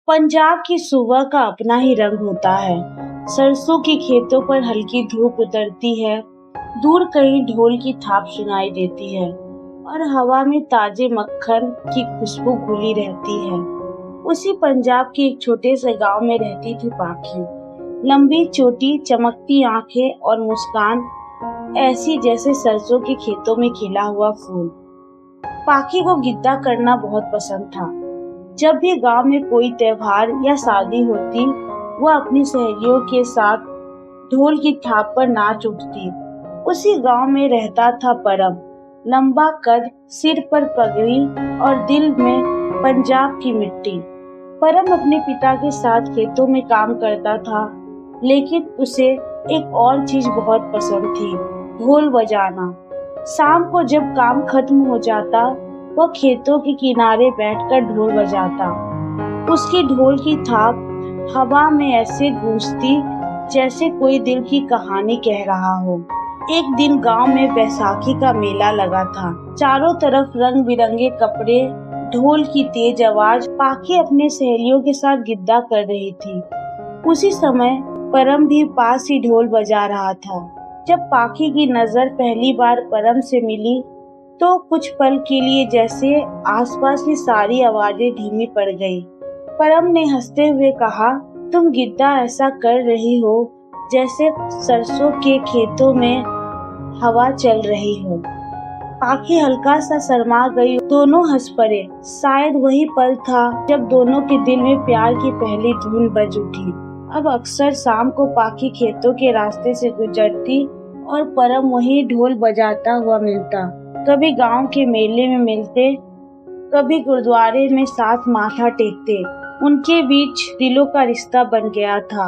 पंजाब की सुबह का अपना ही रंग होता है। सरसों के खेतों पर हल्की धूप उतरती है, दूर कहीं ढोल की थाप सुनाई देती है और हवा में ताजे मक्खन की खुशबू घुली रहती है। उसी पंजाब के एक छोटे से गांव में रहती थी पाखी। लंबी चोटी, चमकती आंखें और मुस्कान ऐसी जैसे सरसों के खेतों में खिला हुआ फूल। पाखी को गिद्दा करना बहुत पसंद था। जब भी गांव में कोई त्योहार या शादी होती, वह अपनी सहेलियों के साथ ढोल की थाप पर नाच उठती। उसी गांव में रहता था परम, लंबा कद, सिर पर पगड़ी और दिल में पंजाब की मिट्टी। परम अपने पिता के साथ खेतों में काम करता था, लेकिन उसे एक और चीज बहुत पसंद थी, ढोल बजाना। शाम को जब काम खत्म हो जाता, वह खेतों के किनारे बैठकर ढोल बजाता। उसकी ढोल की थाप हवा में ऐसे गूंजती जैसे कोई दिल की कहानी कह रहा हो। एक दिन गांव में बैसाखी का मेला लगा था। चारों तरफ रंग बिरंगे कपड़े, ढोल की तेज आवाज। पाखी अपने सहेलियों के साथ गिद्दा कर रही थी। उसी समय परम भी पास ही ढोल बजा रहा था। जब पाखी की नजर पहली बार परम से मिली, तो कुछ पल के लिए जैसे आसपास की सारी आवाजें धीमी पड़ गई। परम ने हंसते हुए कहा, तुम गिद्दा ऐसा कर रही हो जैसे सरसों के खेतों में हवा चल रही हो। पाखी हल्का सा शर्मा गई। दोनों हंस पड़े। शायद वही पल था जब दोनों के दिल में प्यार की पहली धुन बज उठी। अब अक्सर शाम को पाखी खेतों के रास्ते से गुजरती और परम वही ढोल बजाता हुआ मिलता। कभी गांव के मेले में मिलते, कभी गुरुद्वारे में साथ माथा टेकते। उनके बीच दिलों का रिश्ता बन गया था।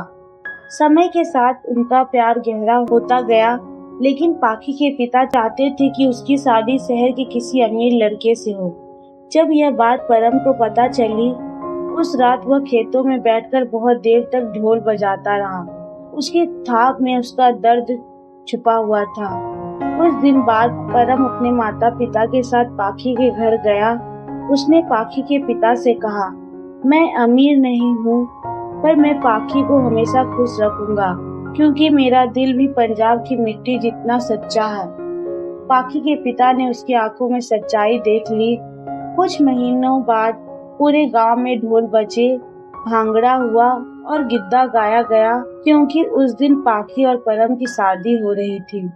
समय के साथ उनका प्यार गहरा होता गया, लेकिन पाखी के पिता चाहते थे कि उसकी शादी शहर के किसी अमीर लड़के से हो। जब यह बात परम को पता चली, उस रात वह खेतों में बैठकर बहुत देर तक ढोल बजाता रहा। उसकी थाप में उसका दर्द छुपा हुआ था। कुछ दिन बाद परम अपने माता पिता के साथ पाखी के घर गया। उसने पाखी के पिता से कहा, मैं अमीर नहीं हूँ, पर मैं पाखी को हमेशा खुश रखूंगा, क्योंकि मेरा दिल भी पंजाब की मिट्टी जितना सच्चा है। पाखी के पिता ने उसकी आंखों में सच्चाई देख ली। कुछ महीनों बाद पूरे गांव में ढोल बजे, भांगड़ा हुआ और गिद्दा गाया गया, क्योंकि उस दिन पाखी और परम की शादी हो रही थी।